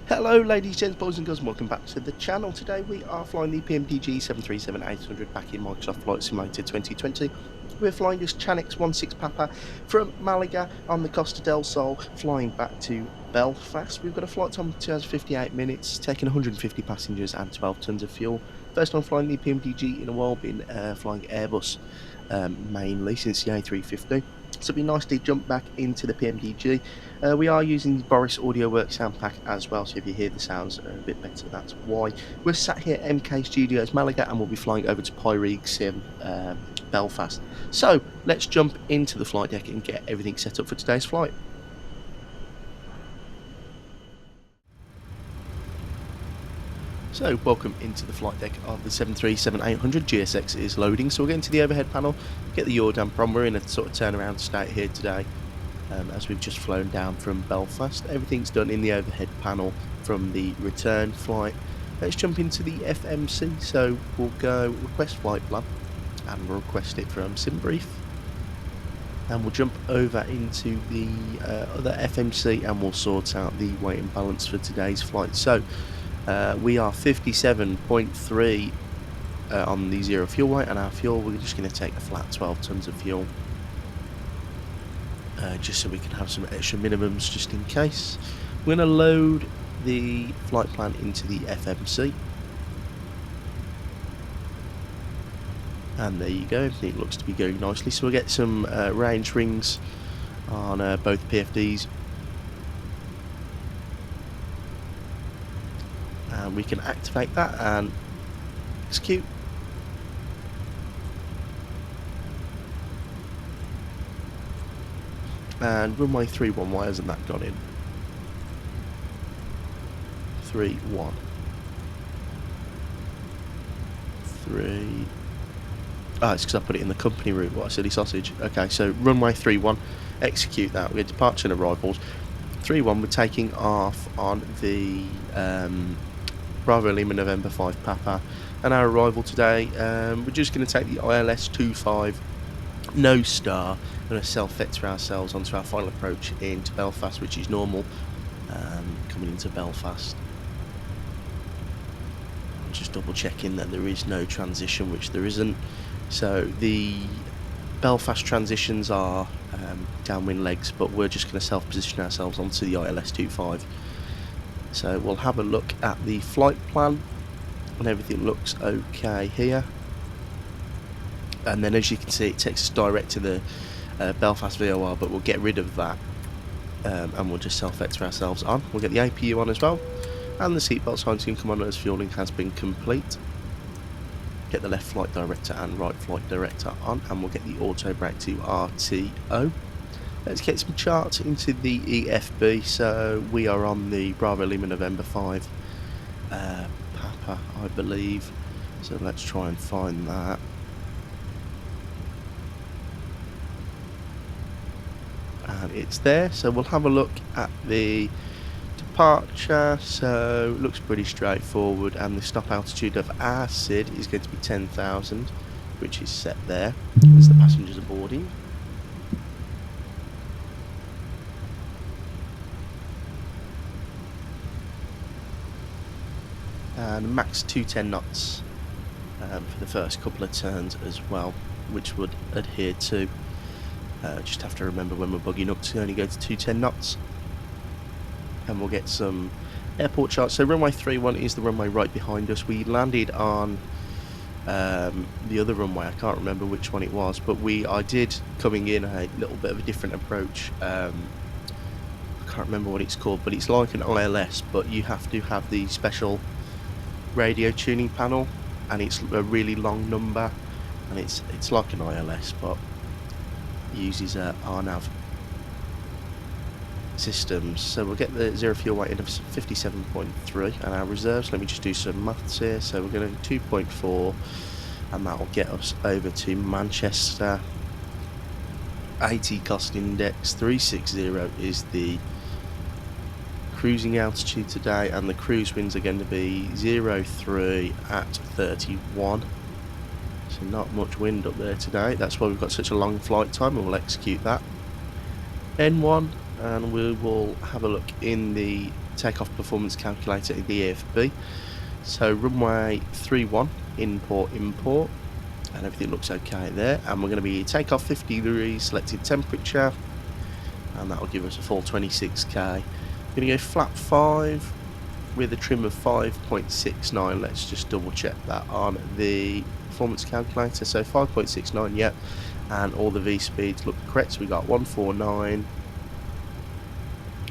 Hello ladies, gents, boys and girls, and welcome back to the channel. Today we are flying the PMDG 737-800 back in Microsoft Flight Simulator 2020. We're flying this Chanix 16 Papa from Malaga on the Costa del Sol, flying back to Belfast. We've got a flight time of 2 hours 58 minutes, taking 150 passengers and 12 tons of fuel. First time flying the PMDG in a while, been flying Airbus mainly since the A350. So it'd be nice to jump back into the PMDG. We are using the Boris AudioWorks sound pack as well, so if you hear the sounds a bit better, that's why. We're sat here at MK Studios Malaga, and we'll be flying over to Sim Belfast. So let's jump into the flight deck and get everything set up for today's flight. So welcome into the flight deck of the 737-800. GSX is loading, so we'll get into the overhead panel, get the yaw damper on. We're in a sort of turnaround state here today, as we've just flown down from Belfast. Everything's done in the overhead panel from the return flight. Let's jump into the FMC, so we'll go request flight plan, and we'll request it from SimBrief. And we'll jump over into the other FMC, and we'll sort out the weight and balance for today's flight. So we are 57.3 on the zero fuel weight, and our fuel, we're just going to take a flat 12 tons of fuel, just so we can have some extra minimums just in case. We're going to load the flight plan into the FMC, and there you go, everything looks to be going nicely. So we'll get some range rings on both PFDs, and we can activate that and execute. And runway 31, why hasn't that gone in? 31 3. Ah, it's because I put it in the company route. What a silly sausage. Okay, so runway 31, execute that. We're departure and arrivals. 31, we're taking off on the Bravo Lima November 5 Papa, and our arrival today, we're just going to take the ILS-25 no star. We're going to self-vector ourselves onto our final approach into Belfast, which is normal, coming into Belfast. I'm just double checking that there is no transition, which there isn't. So the Belfast transitions are downwind legs, but we're just going to self-position ourselves onto the ILS-25. So we'll have a look at the flight plan, and everything looks okay here. And then, as you can see, it takes us direct to the Belfast VOR, but we'll get rid of that, and we'll just self-vector ourselves on. We'll get the APU on as well, and the seatbelt signs can come on as fueling has been complete. Get the left flight director and right flight director on, and we'll get the auto brake to RTO. Let's get some charts into the EFB. So we are on the Bravo Lima November 5 Papa, I believe. So let's try and find that. And it's there, so we'll have a look at the departure. So it looks pretty straightforward, and the stop altitude of our SID is going to be 10,000, which is set there as the passengers are boarding. And max 210 knots for the first couple of turns as well, which would adhere to. Just have to remember when we're bugging up to only go to 210 knots. And we'll get some airport charts. So runway 31 is the runway right behind us. We landed on the other runway, I can't remember which one it was, but I did coming in a little bit of a different approach. I can't remember what it's called, but it's like an ILS, but you have to have the special radio tuning panel, and it's a really long number, and it's like an ILS, but uses RNAV systems. So we'll get the zero fuel weight in of 57.3, and our reserves, let me just do some maths here. So we're going to 2.4, and that will get us over to Manchester. 80 cost index, 360 is the cruising altitude today, and the cruise winds are going to be 03 at 31. So not much wind up there today. That's why we've got such a long flight time, and we'll execute that. N1 and we will have a look in the takeoff performance calculator in the AFB. So runway 31, import, and everything looks okay there. And we're going to be takeoff 50 degrees, selected temperature, and that will give us a full 26k. We're going to go flap 5 with a trim of 5.69. Let's just double check that on the performance calculator. So 5.69, yep, and all the V speeds look correct. So we got 149.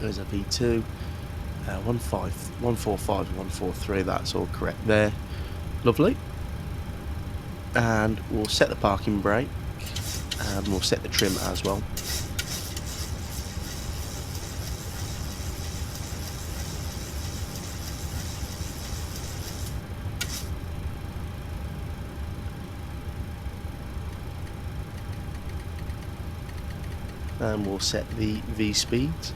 There's a V2, 145, 143. That's all correct there. Lovely. And we'll set the parking brake, and we'll set the trim as well. And we'll set the V speeds.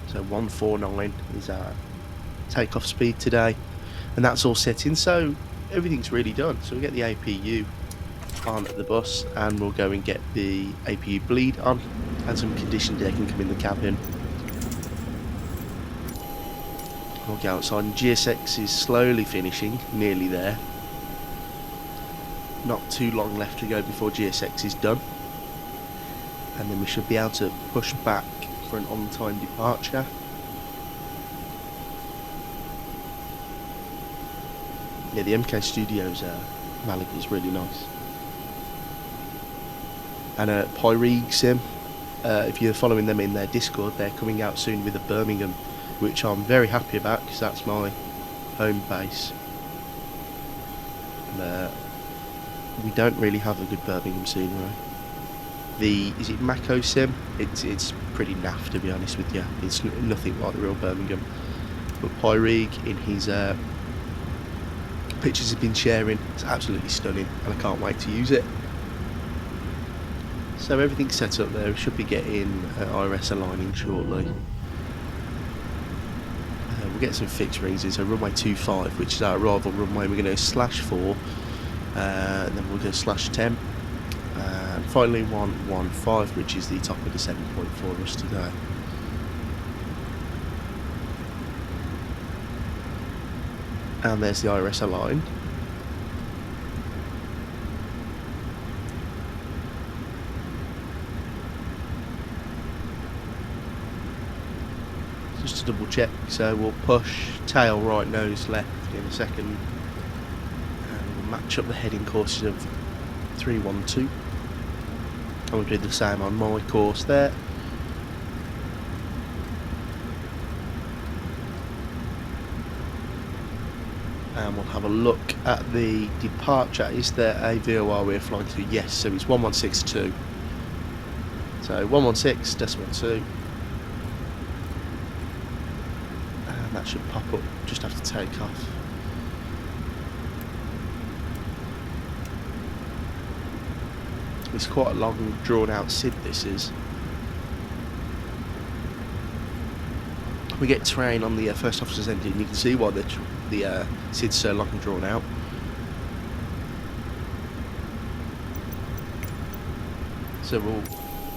So 149 is our takeoff speed today, and that's all set in. So everything's really done. So we get the APU on the bus, and we'll go and get the APU bleed on, and some conditioned air can come in the cabin. We'll go outside, and GSX is slowly finishing, nearly there. Not too long left to go before GSX is done, and then we should be able to push back for an on-time departure. Yeah, the MK Studios Malaga is really nice. And Pyrig-SIM, if you're following them in their Discord, they're coming out soon with a Birmingham, which I'm very happy about because that's my home base. And, we don't really have a good Birmingham scenery. Is it Mako Sim? It's pretty naff, to be honest with you. It's nothing like the real Birmingham. But Pyrig, in his pictures he's been sharing, it's absolutely stunning, and I can't wait to use it. So everything's set up there. We should be getting IRS aligning shortly. We'll get some fixed rings in. So runway 25, which is our arrival runway, we're going to go /4, and then we'll go /10. And finally 115, which is the top of the 7 point for us today. And there's the IRS aligned. Just to double check, so we'll push tail right, nose left in a second, and we'll match up the heading courses of 312. And we'll do the same on my course there. And we'll have a look at the departure. Is there a VOR we're flying to? Yes, so it's 1162. So 116.2. And that should pop up just after takeoff. It's quite a long, drawn-out SID, this is. We get terrain on the first officer's engine. You can see why the SID's so long and drawn out. So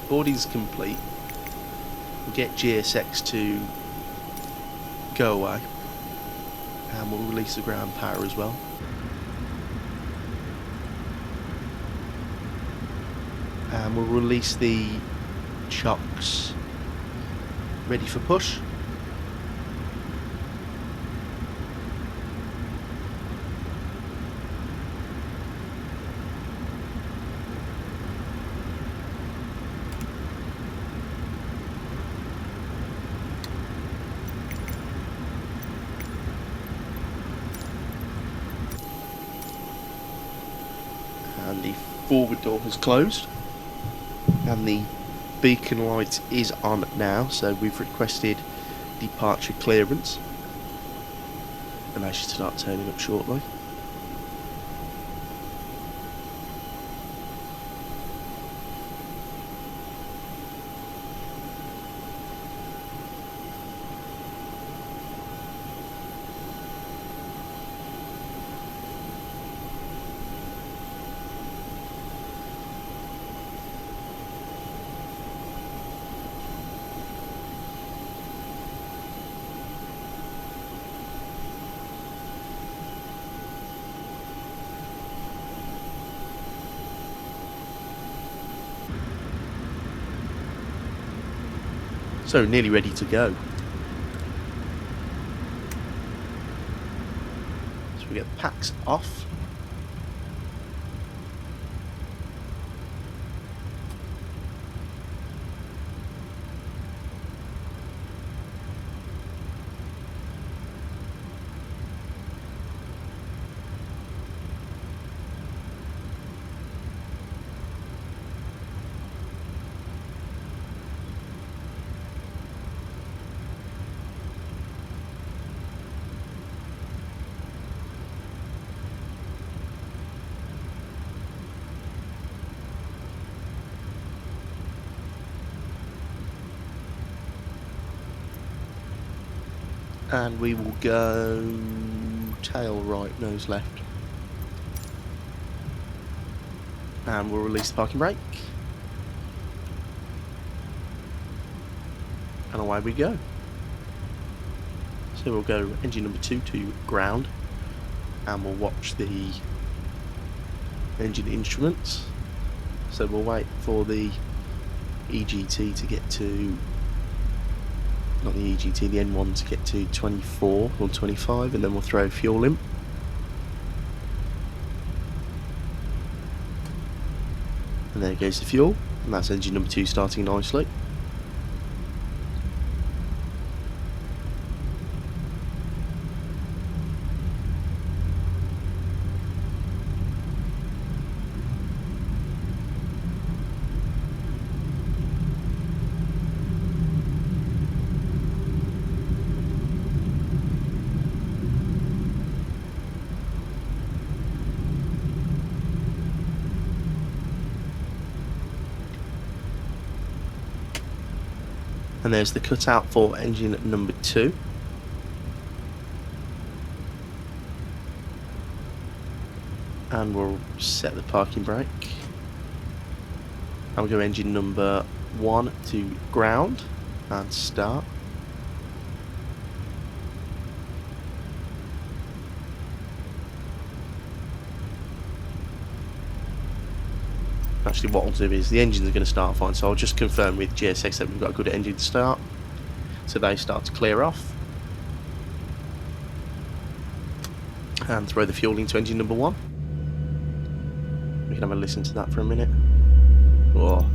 boarding's complete. We'll get GSX to go away, and we'll release the ground power as well. And we'll release the chocks, ready for push. And the forward door has closed. And the beacon light is on now, so we've requested departure clearance, and I should start turning up shortly. So nearly ready to go. So we get the packs off. And we will go tail right, nose left. And we'll release the parking brake. And away we go. So we'll go engine number 2 to ground. And we'll watch the engine instruments. So we'll wait for the EGT to get to, not the EGT, the N1 to get to 24 or 25, and then we'll throw fuel in. And there goes the fuel, and that's engine number 2 starting nicely. And there's the cutout for engine number 2. And we'll set the parking brake. And we'll go engine number 1 to ground and start. Actually, what I'll do is the engines are going to start fine, so I'll just confirm with GSX that we've got a good engine to start. So they start to clear off. And throw the fuel into engine number 1. We can have a listen to that for a minute. Oh,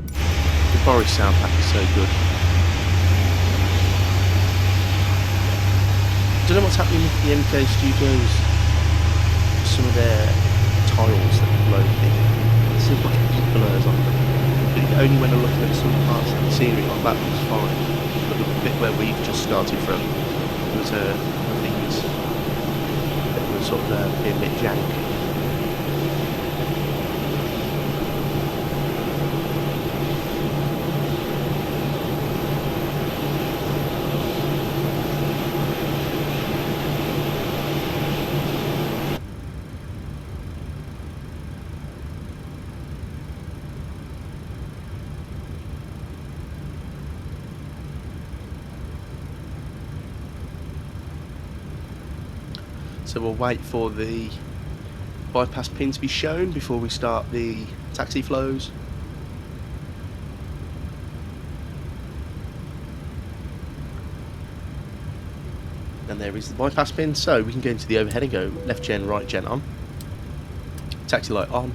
the Boris sound pack is so good. Don't know what's happening with the MK Studios. Some of their tiles that are loaded in. It seems like it blurs on them. But only when I look at some parts of the scenery like that looks fine. But the bit where we've just started from, there was things that were sort of being a bit jank. So we'll wait for the bypass pin to be shown before we start the taxi flows. And there is the bypass pin, so we can go into the overhead and go left gen, right gen on. Taxi light on,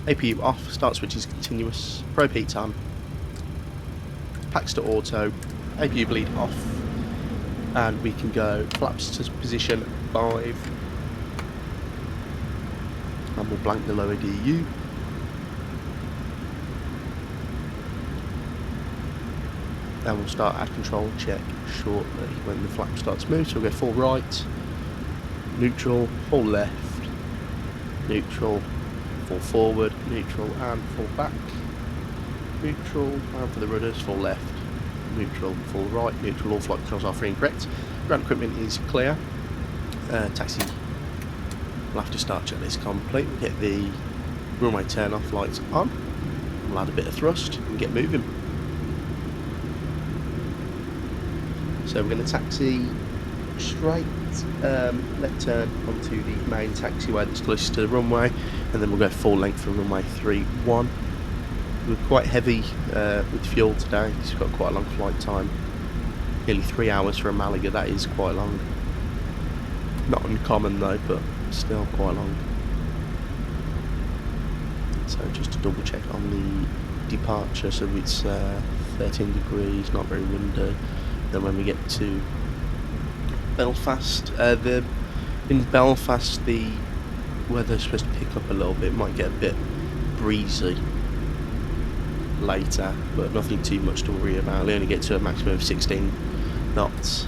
APU off, start switch is continuous, probe heat on, packs to auto, APU bleed off, and we can go flaps to position 5, and we'll blank the lower DU. And we'll start our control check shortly when the flap starts to move. So we'll go full right, neutral, full left, neutral, full forward, neutral and full back, neutral, and for the rudders, full left, neutral, full right, neutral. All flight controls are free and correct. Ground equipment is clear. Taxi, we'll have to start checklist complete. We'll get the runway turn off lights on. We'll add a bit of thrust and get moving. So we're going to taxi straight, left turn onto the main taxiway that's closest to the runway, and then we'll go full length from runway 31. we're quite heavy with fuel today. It's got quite a long flight time. Nearly 3 hours from Malaga, that is quite long. Not uncommon though, but still quite long. So just to double check on the departure, so it's 13 degrees, not very windy. Then when we get to Belfast, in Belfast the weather's supposed to pick up a little bit, might get a bit breezy later, but nothing too much to worry about. We only get to a maximum of 16 knots.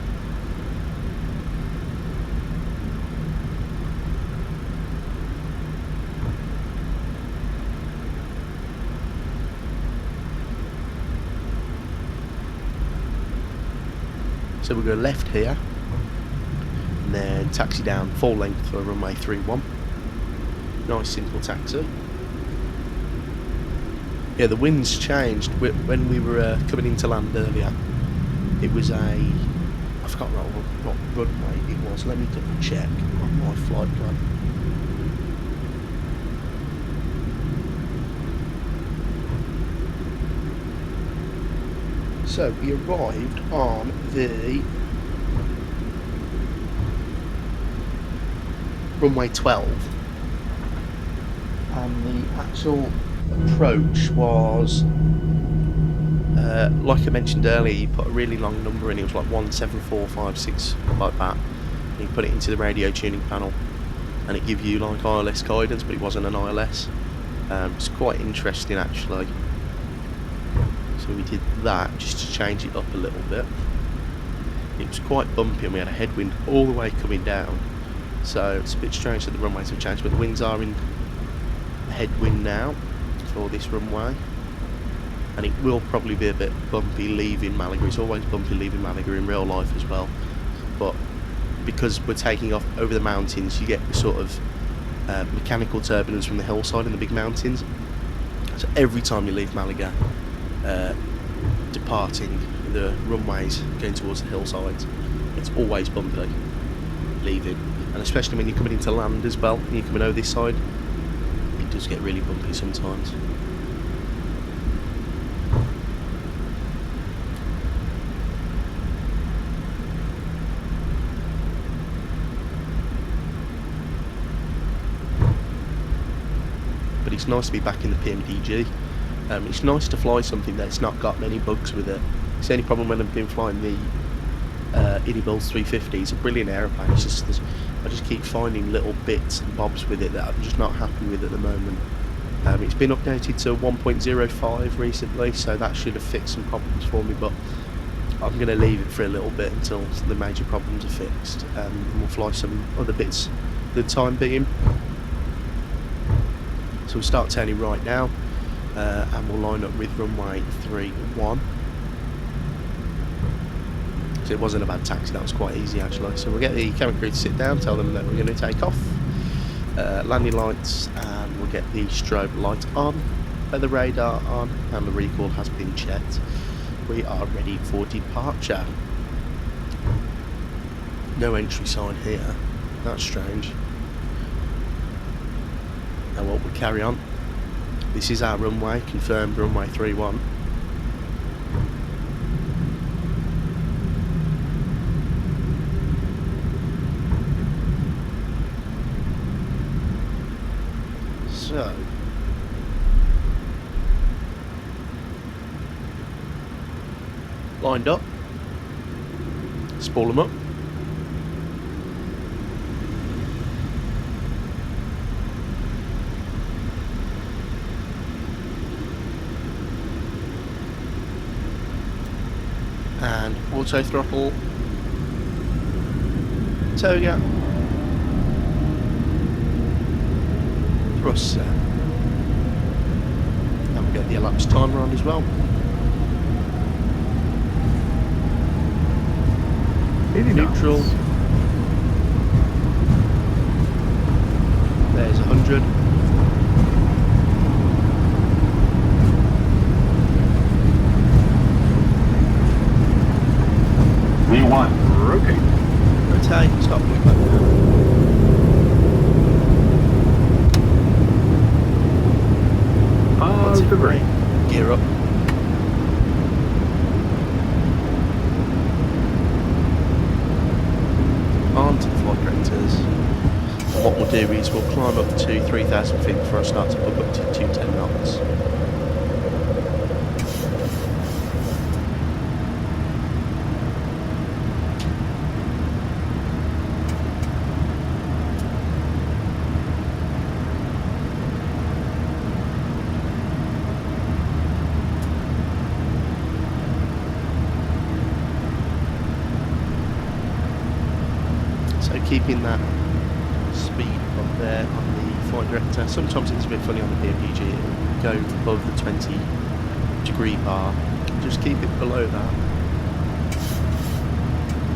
So we'll go left here, and then taxi down full length for runway 31. Nice simple taxi. Yeah, the wind's changed. When we were coming into land earlier, it was I forgot what runway it was. Let me double check on my flight plan. So we arrived on the runway 12, and the actual approach was, like I mentioned earlier, you put a really long number in. It was like 17456, like that, and you put it into the radio tuning panel, and it gave you like ILS guidance, but it wasn't an ILS. It's quite interesting actually. So we did that just to change it up a little bit. It was quite bumpy and we had a headwind all the way coming down, so it's a bit strange that the runways have changed, but the winds are in headwind now for this runway, and it will probably be a bit bumpy leaving Malaga. It's always bumpy leaving Malaga in real life as well, but because we're taking off over the mountains, you get the sort of mechanical turbulence from the hillside and the big mountains. So every time you leave Malaga, departing the runways going towards the hillsides, it's always bumpy leaving, and especially when you're coming into land as well and you're coming over this side, it does get really bumpy sometimes. But it's nice to be back in the PMDG. It's nice to fly something that's not got many bugs with it. It's the only problem when I've been flying the Inibulls 350. It's a brilliant aeroplane. It's just I just keep finding little bits and bobs with it that I'm just not happy with at the moment. It's been updated to 1.05 recently, so that should have fixed some problems for me, but I'm going to leave it for a little bit until the major problems are fixed, and we'll fly some other bits for the time being. So we'll start turning right now, and we'll line up with runway 31. So it wasn't a bad taxi, that was quite easy actually. So we'll get the cabin crew to sit down, tell them that we're going to take off, landing lights, and we'll get the strobe light on, the radar on, and the recall has been checked. We are ready for departure. No entry sign here, that's strange. Now what, we'll carry on. This is our runway, confirmed runway 31. So, lined up, spool them up. And auto throttle, toe gap, thrust set, and we'll get the elapsed timer on as well. 80 Neutral. knots. There's 100. V1, rotate. Rotate, stop, look back down. Positive Positive rate. gear up. Onto the flight directors. And what we'll do is we'll climb up to 3,000 feet before I start to book up to 210 knots. So keeping that speed up there on the flight director. Sometimes it's a bit funny on the PMDG, it'll go above the 20-degree bar. Just keep it below that.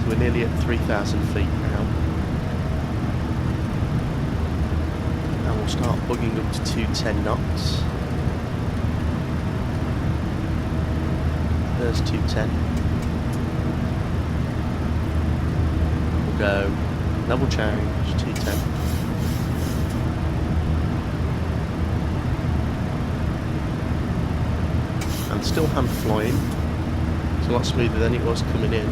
So we're nearly at 3,000 feet now. And we'll start bugging up to 210 knots. There's 210. We'll go level change, 210. And still hand flying. It's a lot smoother than it was coming in.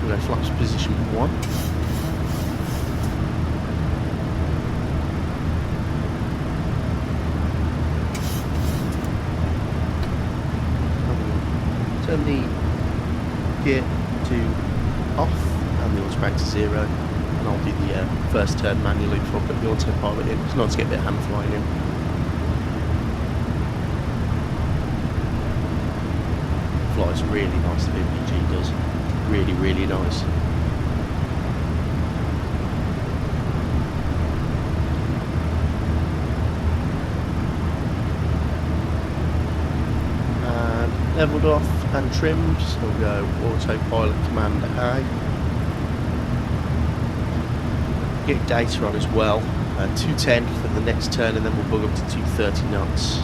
We'll go flaps position 1. Turn the gear to off and the autobrake to 0, and I'll do the first turn manually before I put the autopilot in. It's nice to get a bit of hand flying in. Flies really nice, the PMDG does. Really, really nice. Levelled off and trimmed, so we'll go autopilot command A. Get data on as well, 210 for the next turn, and then we'll bug up to 230 knots.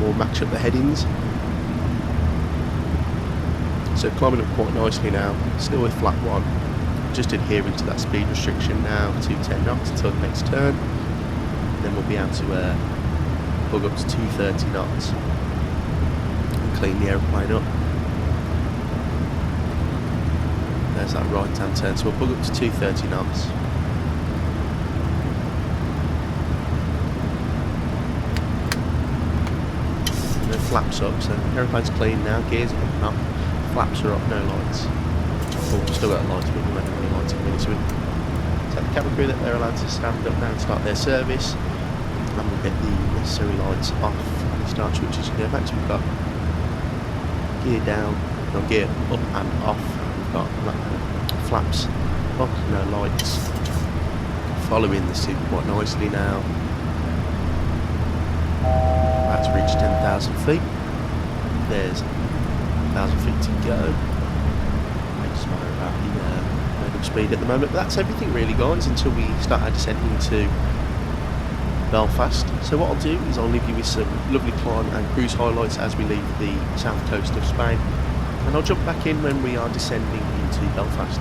We'll match up the headings. So climbing up quite nicely now, still with flat 1, just adhering to that speed restriction now, 210 knots until the next turn. Then we'll be able to bug up to 230 knots and clean the aeroplane up. There's that right hand turn, so we'll bug up to 230 knots. Flaps up, so aeroplane's clean now, gears are coming up, flaps are up, no lights. Oh, we've still got lights, but we won't have any lights in a minute. So the cabin crew that they're allowed to stand up now and start their service, and we'll get the necessary lights off and the start switches to go back. So we've got gear down, no, gear up and off, we've got flaps up, no lights. Following the suit quite nicely now. About to reach 10,000 feet. There's 1,000 feet to go. Just worry about the load of speed at the moment, but that's everything really, guys, until we start our descent into Belfast. So what I'll do is I'll leave you with some lovely climb and cruise highlights as we leave the south coast of Spain, and I'll jump back in when we are descending into Belfast.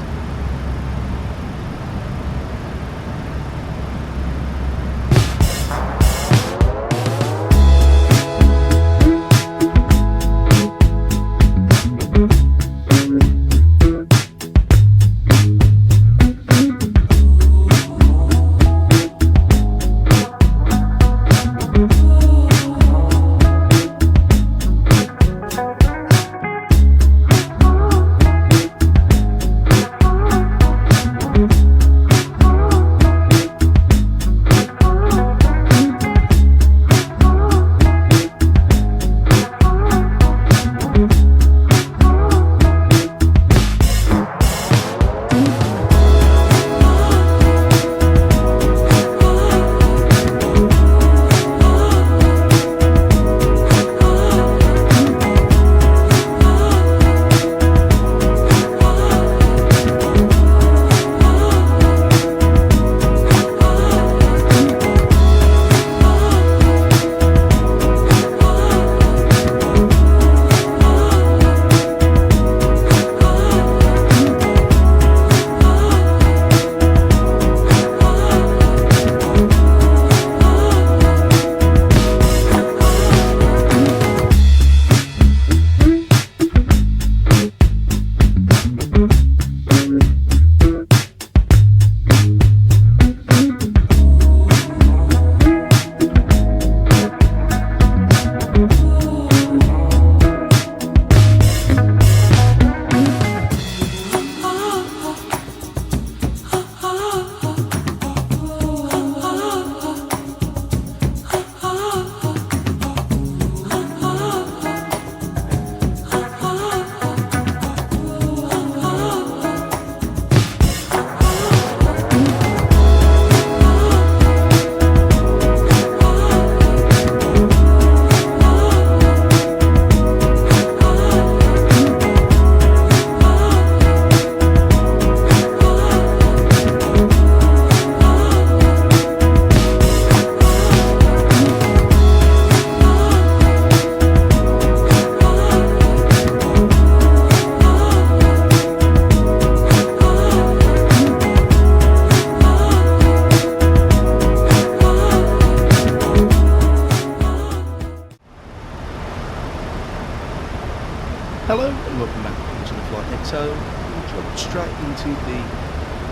straight into the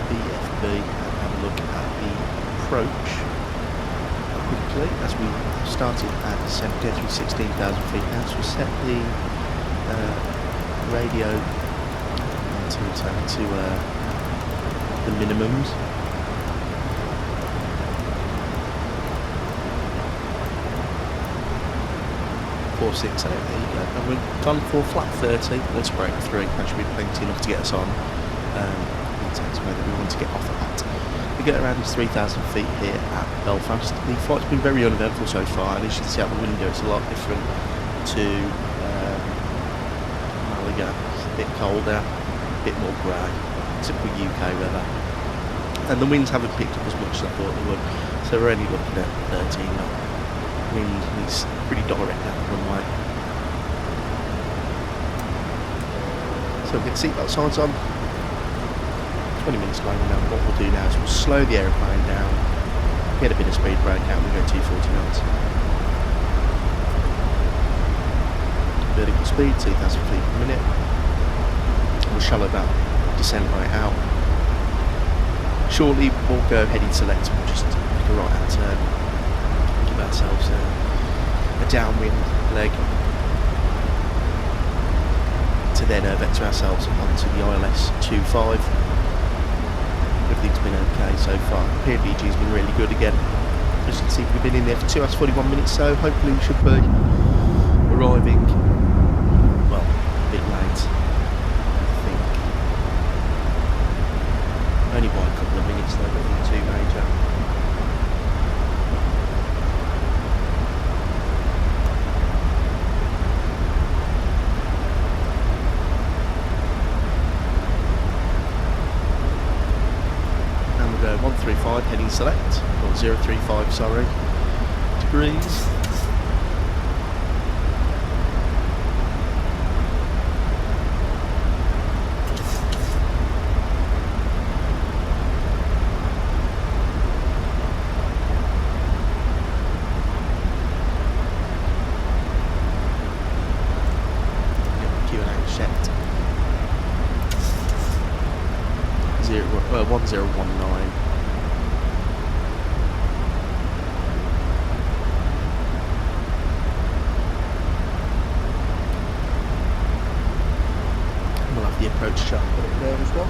FB and have a look at the approach quickly as we started at go through 16,000 feet. Now to set the radio to the minimums. 468, there you go. And we've gone for flat 30. Let's break through. That should be plenty enough to get us on. That's where that we want to get off at. We get around 3,000 feet here at Belfast. The flight's been very uneventful so far, and as you can see out the window, it's a lot different to Malaga. It's a bit colder, a bit more grey, typical UK weather. And the winds haven't picked up as much as I thought they would, so we're only looking at 13 knots. Wind is pretty direct down the runway. So we'll get seatbelt signs on. 20 minutes later now, what we'll do now is we'll slow the aeroplane down, get a bit of speed brake out, we'll go 240 knots. Vertical speed, 2,000 feet per minute. We'll shallow that descent right out. Shortly we'll go heading select and we'll just make a right hand turn. Give ourselves a downwind leg to then vector ourselves onto the ILS-25. Everything's been okay so far. PMDG has been really good again. As you can see, we've been in there for 2 hours 41 minutes, so hopefully we should be arriving, well, a bit late, I think. Only by a couple of minutes though, nothing too major. And we'll go 135 heading select, or 035, sorry, degrees. Checked. 1019. We'll have the approach chart put it there as well.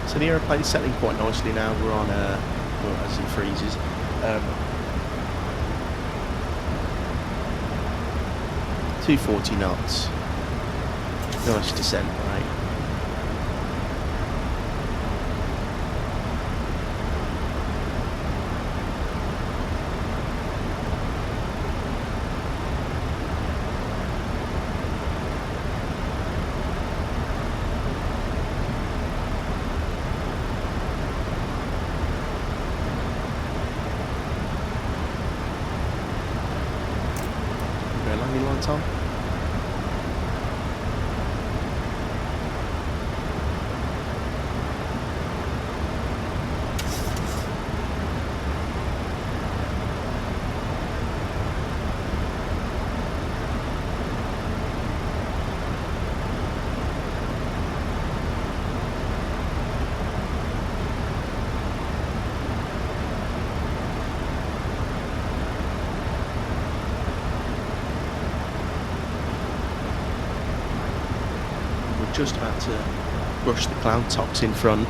So the aeroplane's settling quite nicely now. We're on well, as it freezes. 240 knots. Nice descent rate. Landing lights on. Just about to brush the cloud tops in front.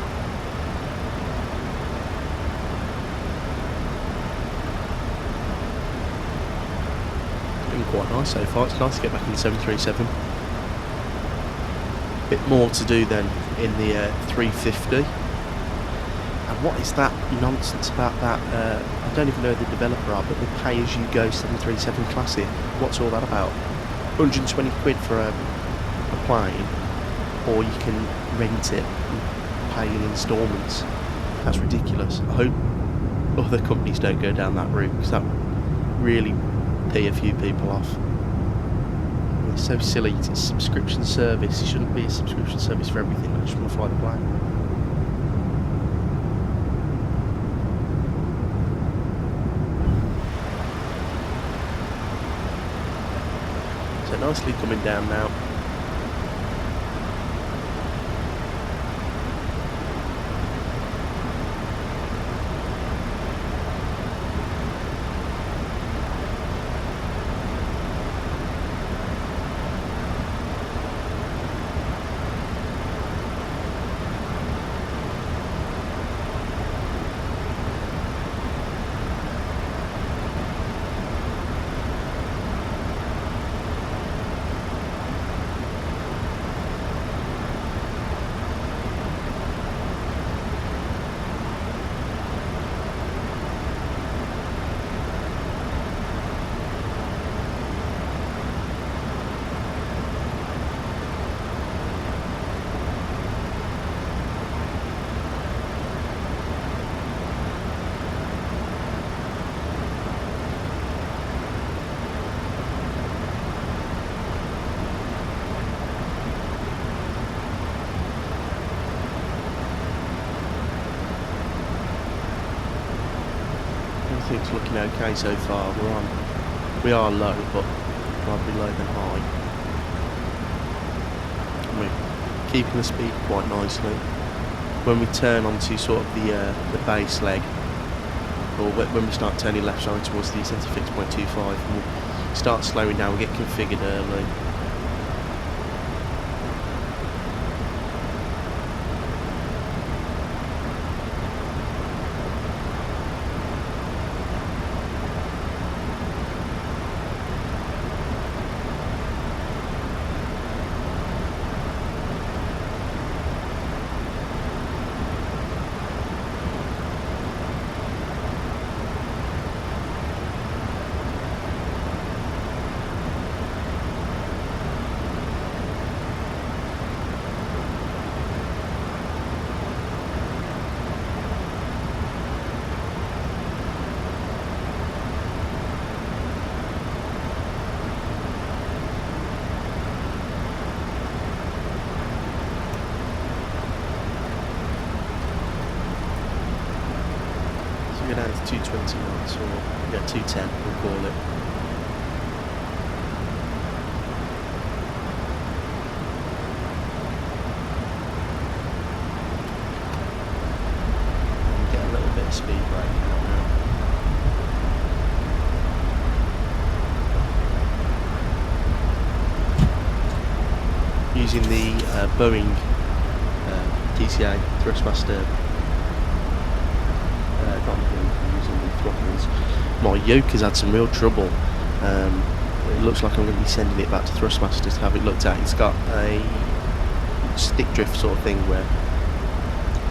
Been quite nice so far. It's nice to get back in the 737. Bit more to do then in the 350. And what is that nonsense about that? I don't even know who the developer are, but the pay-as-you-go 737 Classic. What's all that about? 120 quid for a plane. Or you can rent it and pay in instalments. That's ridiculous. I hope other companies don't go down that route, because that would really pee a few people off with It's so silly. It's a subscription service. It shouldn't be a subscription service for everything. I just want to fly the plane. So nicely coming down now. Everything's looking okay so far. We are low, but rather low than high. And we're keeping the speed quite nicely. When we turn onto sort of the base leg, or when we start turning left side towards the centre fix 0.25, and we start slowing down, we get configured early. Go down to 220 knots, or yeah, 210 we'll call it. And get a little bit of speed brake out now. Using the Boeing TCA Thrustmaster. Not using the throttles. My yoke has had some real trouble. It looks like I'm going to be sending it back to Thrustmaster to have it looked at. It's got a stick drift sort of thing where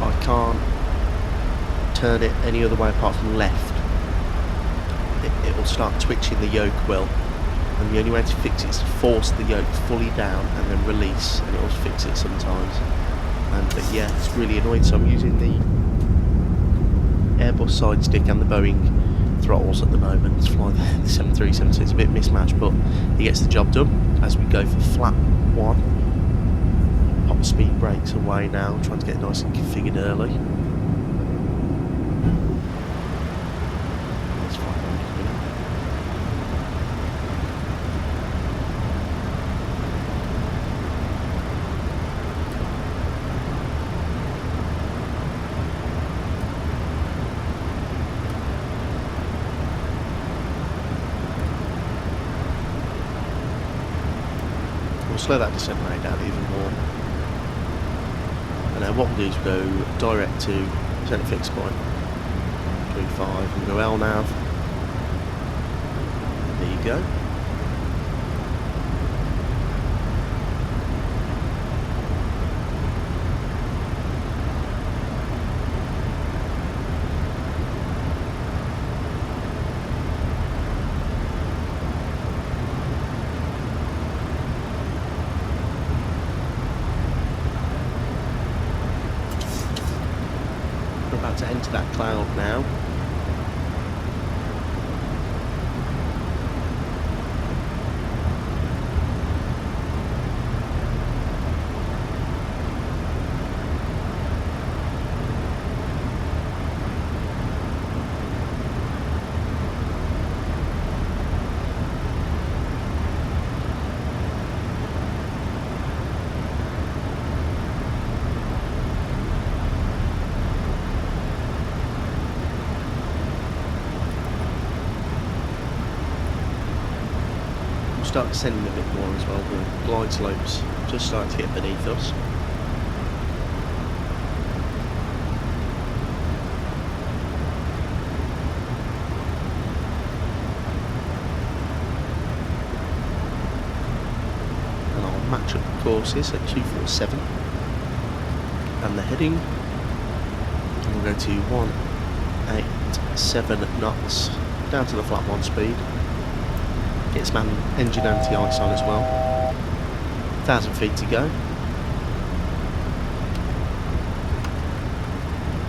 I can't turn it any other way apart from left. It will start twitching the yoke well, and the only way to fix it is to force the yoke fully down and then release, and it will fix it sometimes. But yeah, it's really annoying, so I'm using the Airbus side stick and the Boeing throttles at the moment. It's flying the 737, so it's a bit mismatched, but it gets the job done. As we go for flap 1, pop speed brakes away now, trying to get nice and configured early. That's fine. We'll slow that descent rate down even more. And now what we'll do is go direct to centre fix point 3.5 and go LNAV. There you go. We're about to enter that cloud now. start descending a bit more as well. The glide slopes just starting to get beneath us. And I'll match up the courses at 247 and the heading. And we'll go to 187 knots down to the flat 1 speed. Gets man engine anti-ice on as well. 1,000 feet to go.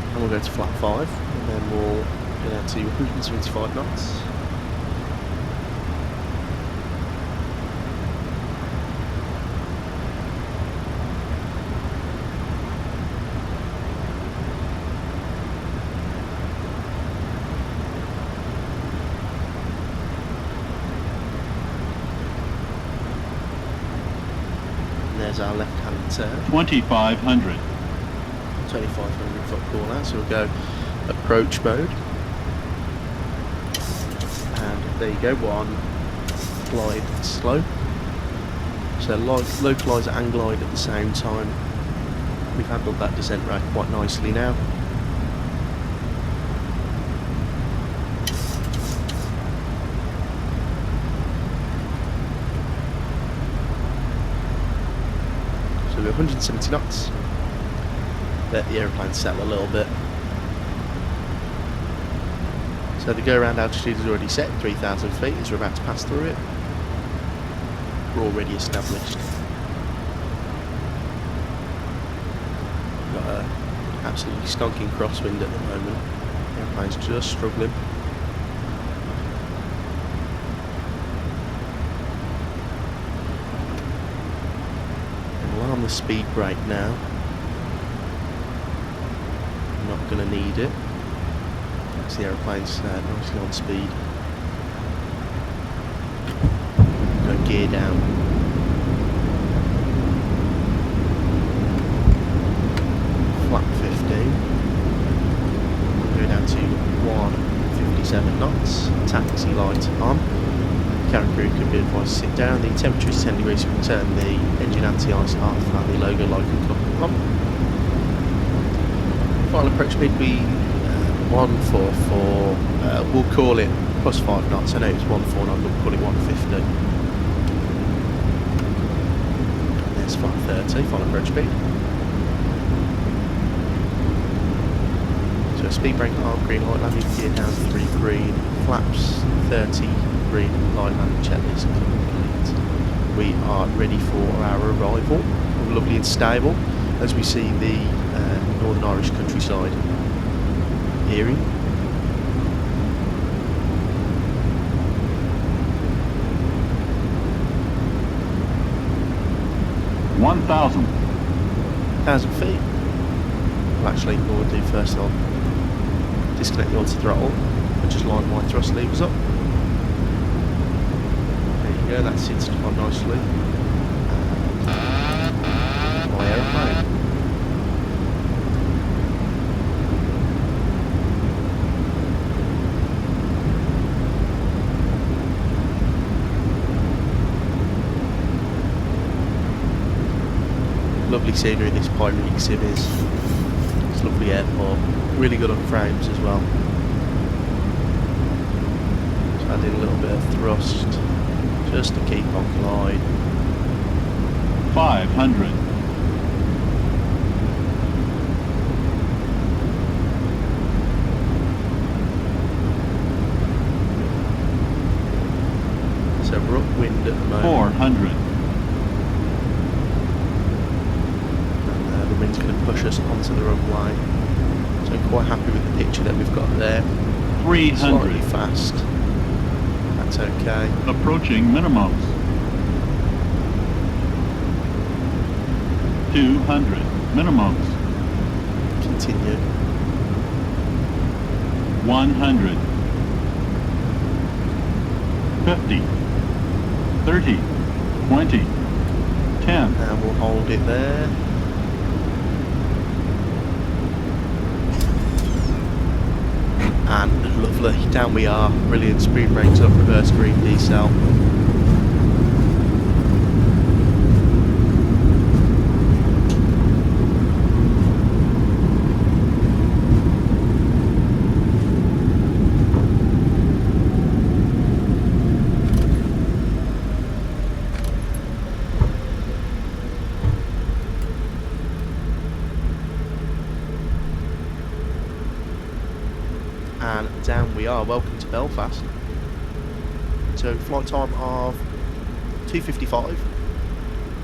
And we'll go to flat 5 and then we'll go down to 175 knots. There's our left-hand turn. 2,500. 2,500 foot call out, so we'll go approach mode. And there you go, one glide slow. So localiser and glide at the same time. We've handled that descent rate quite nicely now. So we're 170 knots. Let the aeroplane settle a little bit. So the go around altitude is already set, 3,000 feet as we're about to pass through it. We're already established. Got a absolutely stonking crosswind at the moment. The aeroplane's just struggling. On the speed brake now. Not going to need it. That's the aeroplane's nicely on speed. Go gear down. Flat 15. Go down to 157 knots. Taxi light on. Cabin crew could be advised to sit down. The temperature is 10 degrees, so we can turn the engine anti-ice off and the logo light can come on. Final approach speed will be 144, we'll call it plus 5 knots. I know it's 149, but we'll call it 150. And there's flat 30, final approach speed. So speed brake arm, green light, landing gear down 3 green, flaps 30 green, light landing checklist complete. We are ready for our arrival. We're lovely and stable as we see the Northern Irish countryside hearing. One 1,000 feet. Well, actually, what we'll do first, I'll disconnect the auto throttle and just line my thrust levers up. Yeah, that sits quite nicely. My aeroplane. Lovely scenery this PMDG is. It's a lovely airport. Really good on frames as well. Just adding a little bit of thrust. Just to keep on glide. 500. So we're upwind at the moment. 400. And the wind's going to push us onto the runway. So I'm quite happy with the picture that we've got there. 300. Slightly fast. That's okay. Approaching minimums. 200. Minimums. Continue. 100. 50. 30. 20. 10. And we'll hold it there. And lovely, down we are. Brilliant, speed brakes up, reverse green decel. and down we are. Welcome to Belfast. So flight time of 2:55.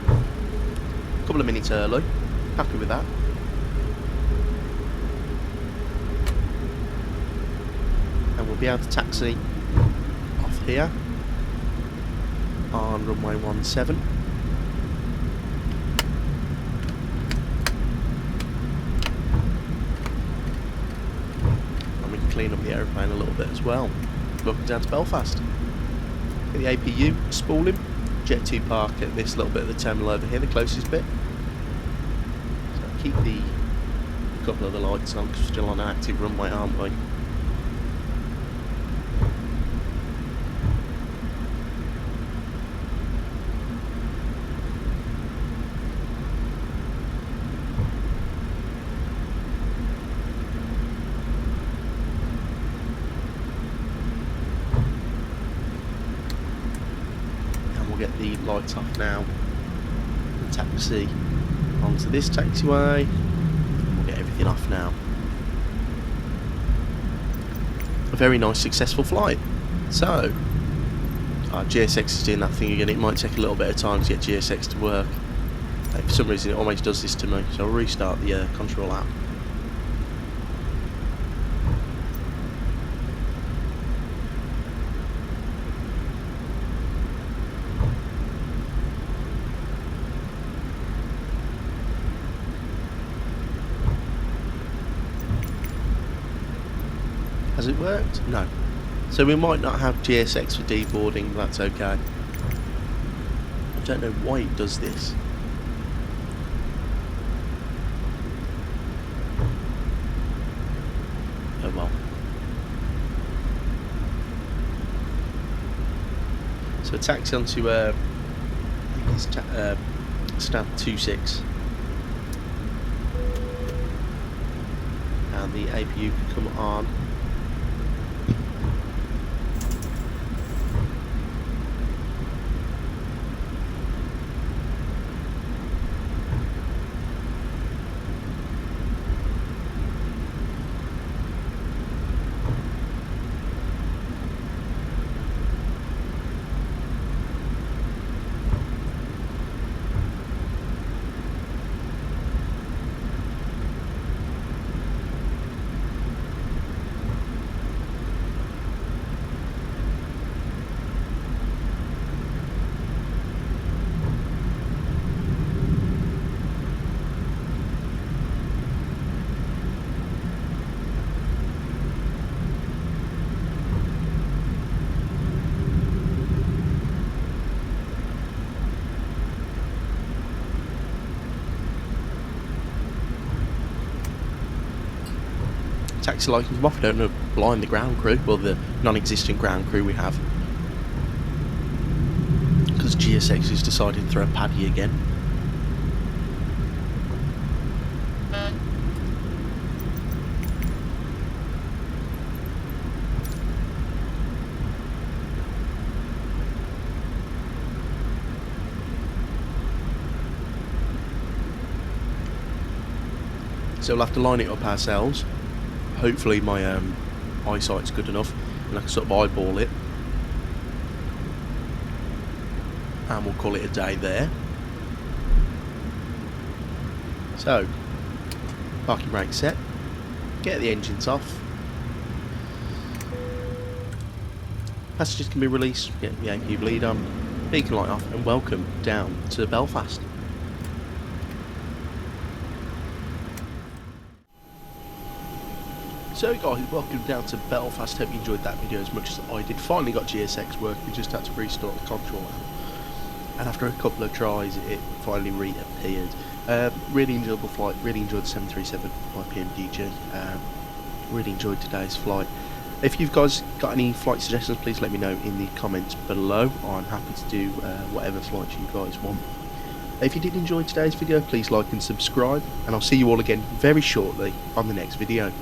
A couple of minutes early. Happy with that. And we'll be able to taxi off here on runway 17. And we can clean up the aeroplane a little bit as well. Welcome down to Belfast. Get the APU spooling. Jet2 park at this little bit of the terminal over here, the closest bit. So keep the couple of the lights on because we're still on an active runway, aren't we? Get the lights off now and taxi onto this taxiway. We'll get everything off now. A very nice successful flight. So our GSX is doing that thing again. It might take a little bit of time to get GSX to work. For some reason it always does this to me, so I'll restart the control app. Has it worked? No. So we might not have GSX for deboarding, but that's okay. I don't know why it does this. Oh well. So taxi onto I think it's stamp 26. And the APU can come on. Taxi light can come off. I don't know, blind the ground crew, well the non-existent ground crew we have, because GSX has decided to throw a paddy again. So we'll have to line it up ourselves. Hopefully my eyesight's good enough and I can sort of eyeball it, and we'll call it a day there. So parking brake set, get the engines off, passengers can be released, get the APU bleed on, beacon light off, and welcome down to Belfast. So guys, welcome down to Belfast. Hope you enjoyed that video as much as I did. Finally got GSX working, just had to restart the control app. And after a couple of tries, it finally reappeared. Really enjoyable flight, really enjoyed the 737 by PMDG. Really enjoyed today's flight. If you've guys got any flight suggestions, please let me know in the comments below. I'm happy to do whatever flights you guys want. If you did enjoy today's video, please like and subscribe, and I'll see you all again very shortly on the next video.